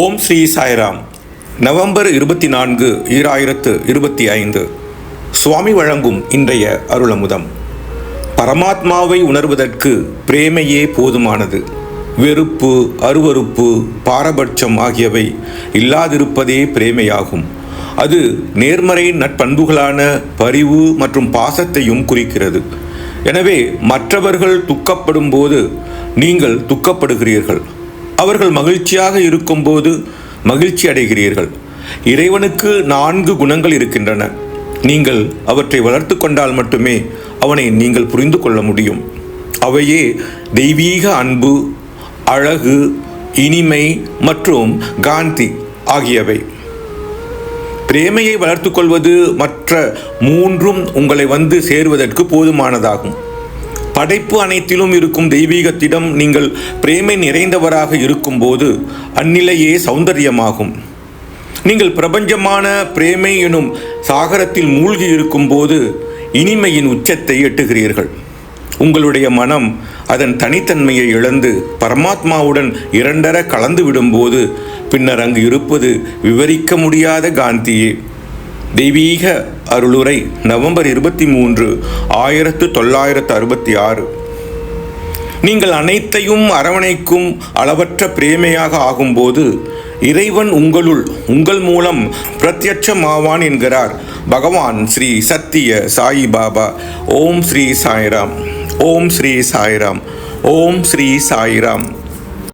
ஓம் Sri Sairam. November 24, 2025. சுவாமி வழங்கும் இன்றைய அருளமுதம். பரமாத்மாவை உணர்வதற்கு பிரேமையே போதுமானது. வெறுப்பு, அருவருப்பு, பாரபட்சம் ஆகியவை இல்லாதிருப்பதே பிரேமையாகும். அது நேர்மறை நட்பண்புகளான பரிவு மற்றும் பாசத்தையும் குறிக்கிறது. எனவே மற்றவர்கள் துக்கப்படும் போது நீங்கள் துக்கப்படுகிறீர்கள். அவர்கள் மகிழ்ச்சியாக இருக்கும்போது மகிழ்ச்சி அடைகிறீர்கள். இறைவனுக்கு 4 குணங்கள் இருக்கின்றன. நீங்கள் அவற்றை வளர்த்து கொண்டால் மட்டுமே அவனை நீங்கள் புரிந்து கொள்ள முடியும். அவையே தெய்வீக அன்பு, அழகு, இனிமை மற்றும் காந்தி ஆகியவை. பிரேமையை வளர்த்து கொள்வது மற்ற 3ம் உங்களை வந்து சேருவதற்கு போதுமானதாகும். படைப்பு அனைத்திலும் இருக்கும் தெய்வீகத்திடம் நீங்கள் பிரேமை நிறைந்தவராக இருக்கும்போது அந்நிலையே சௌந்தரியமாகும். நீங்கள் பிரபஞ்சமான பிரேமை எனும் சாகரத்தில் மூழ்கி இருக்கும்போது இனிமையின் உச்சத்தை எட்டுகிறீர்கள். உங்களுடைய மனம் அதன் தனித்தன்மையை இழந்து பரமாத்மாவுடன் இரண்டர கலந்து விடும்போது பின்னர் அங்கு இருப்பது விவரிக்க முடியாத காந்தியே. தெய்வீக அருளுரை, நவம்பர் 23, 1966. நீங்கள் அனைத்தையும் அரவணைக்கும் அளவற்ற பிரேமையாக ஆகும்போது இறைவன் உங்கள் மூலம் பிரத்யட்சமாவான் என்கிறார் பகவான் ஸ்ரீ சத்திய சாயி பாபா. ஓம் ஸ்ரீ சாய்ராம். ஓம் ஸ்ரீ சாய்ராம். ஓம் ஸ்ரீ சாய்ராம்.